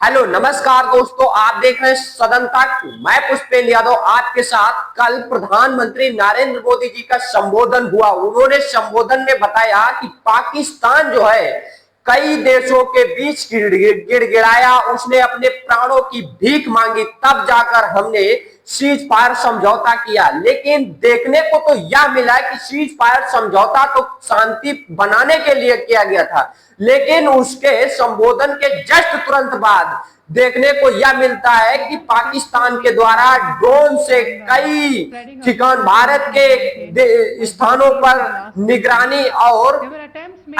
Hello नमस्कार दोस्तों, आप देख रहे हैं सदन तक। मैं पुष्पेंद्र यादव आपके साथ। कल प्रधानमंत्री नरेंद्र मोदी जी का संबोधन हुआ। उन्होंने संबोधन में बताया कि पाकिस्तान जो है कई देशों के बीच गिड़गिड़ाया, उसने अपने प्राणों की भीख मांगी, तब जाकर हमने सीज फायर समझौता किया। लेकिन देखने को तो यह मिला कि सीज फायर समझौता तो शांति बनाने के लिए किया गया था, लेकिन उसके संबोधन के जस्ट तुरंत बाद देखने को यह मिलता है कि पाकिस्तान के द्वारा ड्रोन से कई ठिकान भारत के स्थानों पर निगरानी और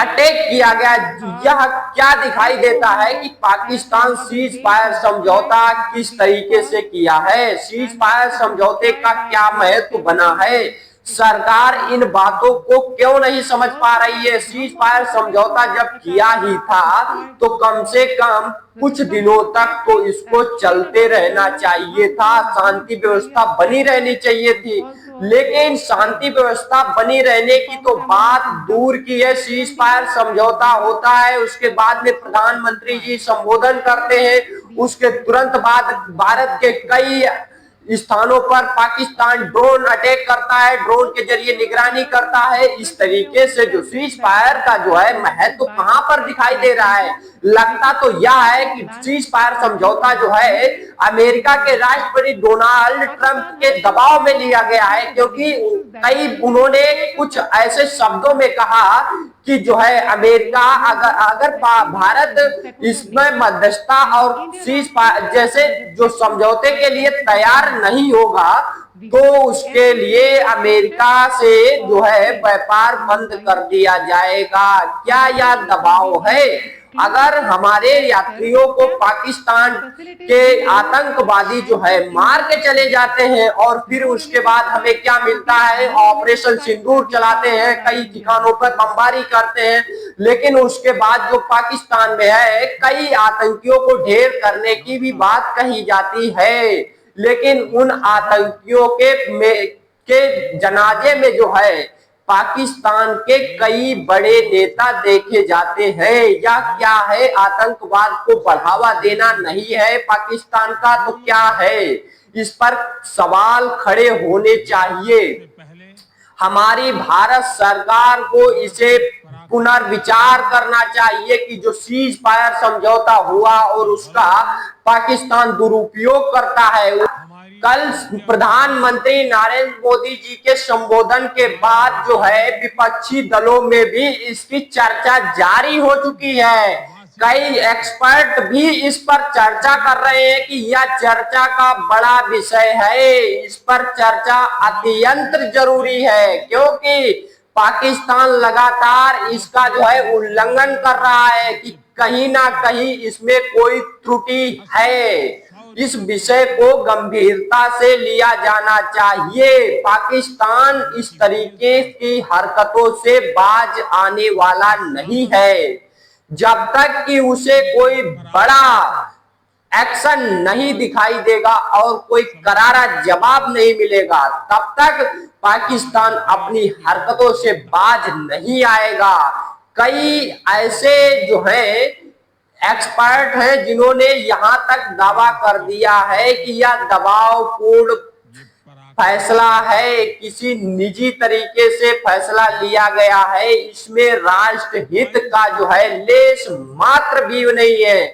अटैक किया गया। यह क्या दिखाई देता है कि पाकिस्तान सीज फायर समझौता किस तरीके से किया है, सीज फायर समझौते का क्या महत्व बना है, सरकार इन बातों को क्यों नहीं समझ पा रही है। सीज फायर समझौता जब किया ही था तो कम से कम कुछ दिनों तक तो इसको चलते रहना चाहिए था, शांति व्यवस्था बनी रहनी चाहिए थी। लेकिन शांति व्यवस्था बनी रहने की तो बात दूर की है, सीज फायर समझौता होता है, उसके बाद में प्रधानमंत्री जी संबोधन करते हैं, उसके तुरंत बाद भारत के कई स्थानों पर पाकिस्तान ड्रोन अटैक करता है, ड्रोन के जरिए निगरानी करता है। इस तरीके से जो सीज फायर का जो है महत्व कहां पर दिखाई दे रहा है। लगता तो यह है कि सीज फायर समझौता जो है अमेरिका के राष्ट्रपति डोनाल्ड ट्रंप के दबाव में लिया गया है, क्योंकि उन्होंने कुछ ऐसे शब्दों में कहा कि जो है अमेरिका अगर भारत इसमें मध्यस्थता और सीज फायर जैसे जो समझौते के लिए तैयार नहीं होगा तो उसके लिए अमेरिका से जो है व्यापार बंद कर दिया जाएगा। क्या यह दबाव है? अगर हमारे यात्रियों को पाकिस्तान के आतंकवादी जो है मार के चले जाते हैं और फिर उसके बाद हमें क्या मिलता है, ऑपरेशन सिंदूर चलाते हैं, कई ठिकानों पर बमबारी करते हैं, लेकिन उसके बाद जो पाकिस्तान में है कई आतंकियों को ढेर करने की भी बात कही जाती है, लेकिन उन आतंकियों के जनाजे में जो है पाकिस्तान के कई बड़े नेता देखे जाते हैं। या क्या है, आतंकवाद को बढ़ावा देना नहीं है पाकिस्तान का तो क्या है? इस पर सवाल खड़े होने चाहिए। हमारी भारत सरकार को इसे पुनर्विचार करना चाहिए कि जो सीज फायर समझौता हुआ और उसका पाकिस्तान दुरुपयोग करता है। कल प्रधानमंत्री नरेंद्र मोदी जी के संबोधन के बाद जो है विपक्षी दलों में भी इसकी चर्चा जारी हो चुकी है। कई एक्सपर्ट भी इस पर चर्चा कर रहे हैं कि यह चर्चा का बड़ा विषय है, इस पर चर्चा अत्यंत जरूरी है, क्योंकि पाकिस्तान लगातार इसका जो है उल्लंघन कर रहा है कि कहीं ना कहीं इसमें कोई त्रुटि है। इस विषय को गंभीरता से लिया जाना चाहिए। पाकिस्तान इस तरीके की हरकतों से बाज आने वाला नहीं है। जब तक कि उसे कोई बड़ा एक्शन नहीं दिखाई देगा और कोई करारा जवाब नहीं मिलेगा, तब तक पाकिस्तान अपनी हरकतों से बाज नहीं आएगा। कई ऐसे जो है एक्सपर्ट हैं जिन्होंने यहां तक दावा कर दिया है कि यह दबावपूर्ण फैसला है, किसी निजी तरीके से फैसला लिया गया है, इसमें राष्ट्र हित का जो है लेश मात्र भी नहीं है।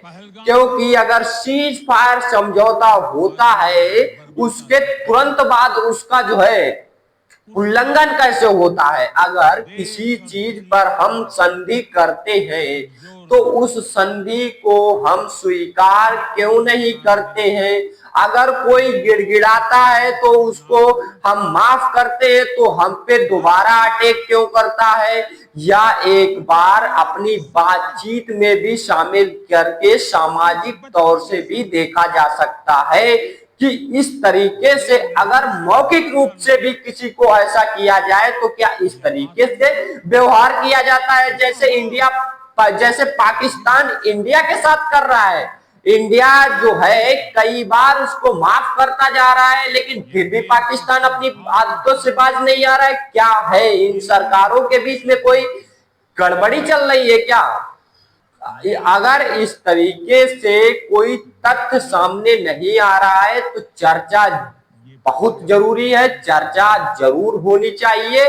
क्योंकि अगर सीज फायर समझौता होता है उसके तुरंत बाद उसका जो है उल्लंघन कैसे होता है। अगर किसी चीज पर हम संधि करते हैं तो उस संधि को हम स्वीकार क्यों नहीं करते हैं। अगर कोई गिड़गिड़ाता है तो उसको हम माफ करते हैं तो हम पे दोबारा अटैक क्यों करता है। या एक बार अपनी बातचीत में भी शामिल करके सामाजिक तौर से भी देखा जा सकता है कि इस तरीके से अगर मौखिक रूप से भी किसी को ऐसा किया जाए तो क्या इस तरीके से व्यवहार किया जाता है जैसे पाकिस्तान इंडिया के साथ कर रहा है। इंडिया जो है कई बार उसको माफ करता जा रहा है, लेकिन फिर भी पाकिस्तान अपनी आदतों से बाज नहीं आ रहा है। क्या है, इन सरकारों के बीच में कोई गड़बड़ी चल रही है क्या? अगर इस तरीके से कोई तथ्य सामने नहीं आ रहा है तो चर्चा बहुत जरूरी है, चर्चा जरूर होनी चाहिए।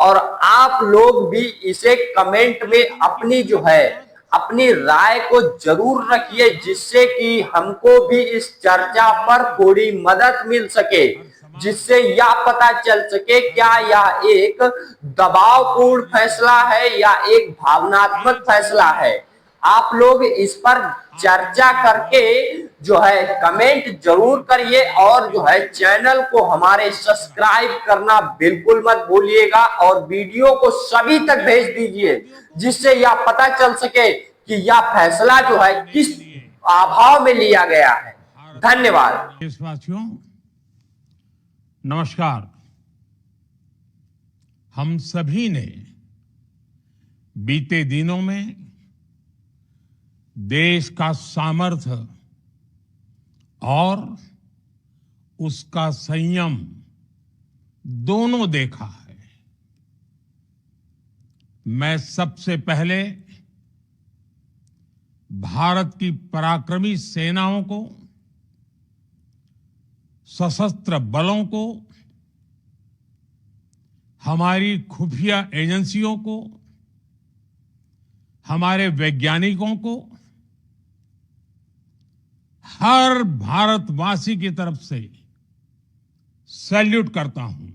और आप लोग भी इसे कमेंट में अपनी जो है अपनी राय को जरूर रखिए, जिससे कि हमको भी इस चर्चा पर थोड़ी मदद मिल सके, जिससे यह पता चल सके क्या यह एक दबावपूर्ण फैसला है या एक भावनात्मक फैसला है। आप लोग इस पर चर्चा करके जो है कमेंट जरूर करिए, और जो है चैनल को हमारे सब्सक्राइब करना बिल्कुल मत भूलिएगा, और वीडियो को सभी तक भेज दीजिए, जिससे यह पता चल सके कि यह फैसला जो है किस अभाव में लिया गया है। धन्यवाद। देशवासियों, नमस्कार। हम सभी ने बीते दिनों में देश का सामर्थ्य और उसका संयम दोनों देखा है। मैं सबसे पहले भारत की पराक्रमी सेनाओं को, सशस्त्र बलों को, हमारी खुफिया एजेंसियों को, हमारे वैज्ञानिकों को, हर भारतवासी की तरफ से सैल्यूट करता हूं।